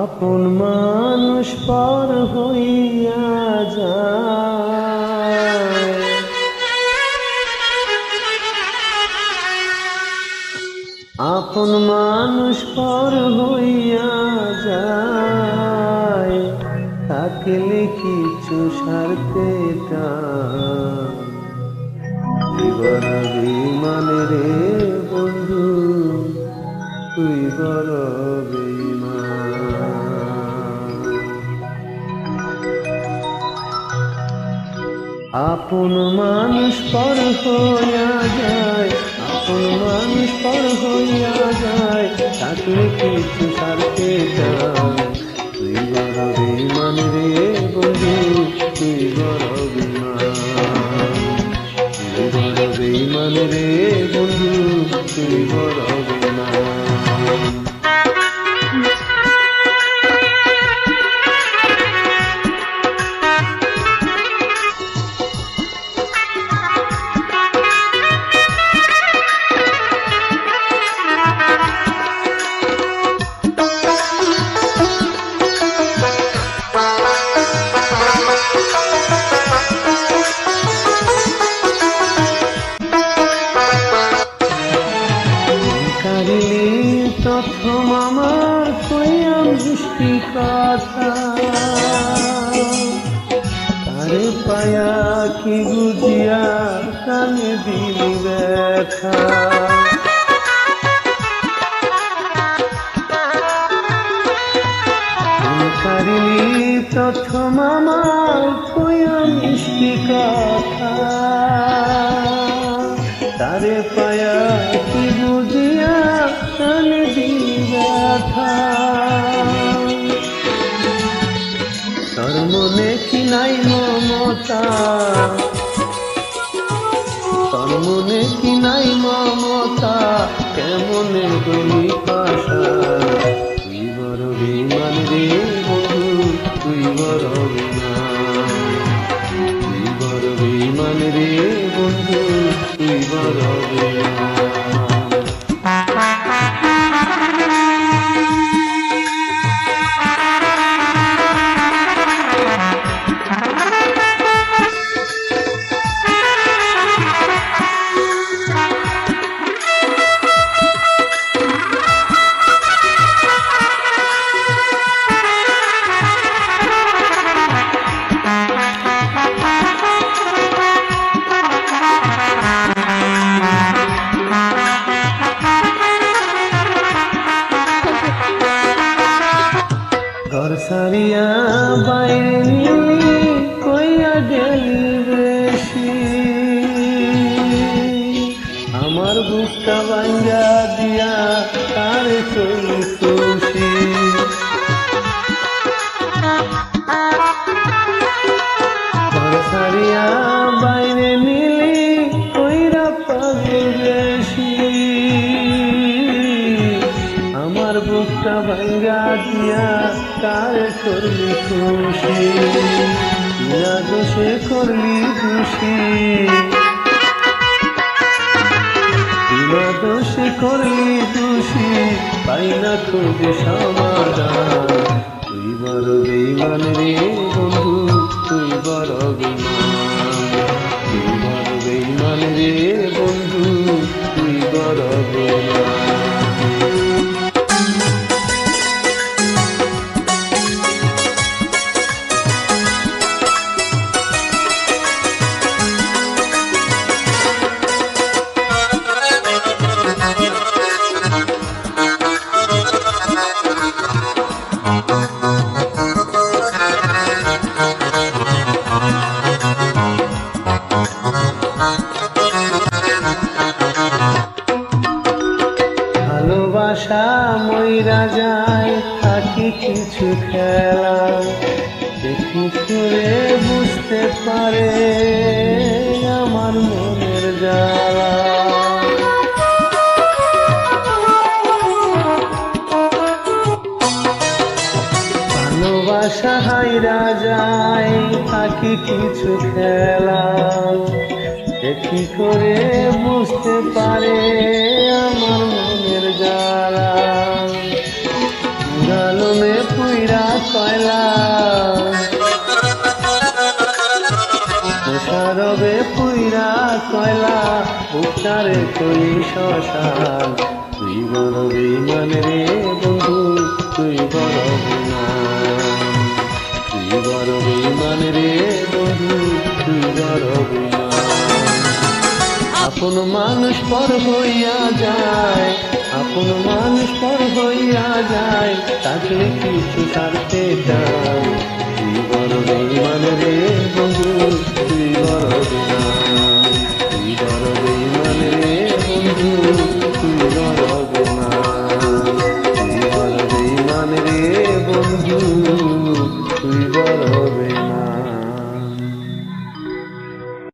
আপন মানুষ পর হইয়া যায়, আপন মানুষ পর হইয়া যায়, থাকলে কিছু সারতে বড় বেঈমান রে বন্ধু, তুই বড় বেঈমান। আপন মানুষ পর হইয়া যায়, আপন মানুষ পর হইয়া যায়, থাকলে কিছু সারতে চায়, তুই বড় বেঈমান রে বন্ধু, তুই বড় বেঈমান, তুই বড় বেঈমান রে বন্ধু, তুই বড় বেঈমান। প্রথম আমার কইয়াম দৃষ্টি কথা, তারে পায়া কি বুঝিয়া কানে দিলি ব্যথা, প্রথম আমার কইয়াম দৃষ্টি কথা, তারে পায়া কি বুঝিয়া কানে দিলি ব্যথা। তোর মনে কি নাই মমতা, তোর মনে কি নাই মমতা, কেমনে গলি পাশা, তুই বড় বেঈমান রে বন্ধু, তুই বড় বেঈমান, তুই বড় বেঈমান রে বন্ধু, তুই বড় বেঈমান। ঘর সারিয়া বাইরে নিলি কইয়া গেলি বেশি, আমার বুকটা ভাঙ্গা দিয়া তার কইলি খুশি। ঘর সারিয়া বাইরে নিলি কইরা পাগল বেশি, আমার বুকটা ভাঙ্গা দিয়া কার করলি খুশি, না দোষে করলি খুশি, না দোষে করলি খুশি, পাই না খুঁজে সমাধান, তুই বড় বেঈমান রে বন্ধু, তুই বড় বেঈমান, তুই বড় বেঈমান রে বন্ধু, তুই বড় বেঈমান। ভালোবাসা মইরা যায়, থাকি কিছু খেলা, দেখি করে বুঝতে পারে আমার মনের জ্বালা। ভালোবাসা হাইরা যায়, থাকি কিছু খেলা, দেখি করে বুঝতে পারে আমার মনের জ্বালা। পুরালো মে কয়লা, মোশারবে পুইরা কয়লা, বুকটারে কই শ্মশান। তুই বড় বেঈমান রে বন্ধু, তুই বড় বেঈমান, তুই বড় বেঈমান রে বন্ধু, তুই বড় বেঈমান। আপন মানুষ পর হইয়া যায়, আপন মানুষ পর হইয়া যায়, তাকে কিছু ছাড়তে চাই। তুই বড় বেঈমান রে বন্ধু, তুই বড় বেঈমান।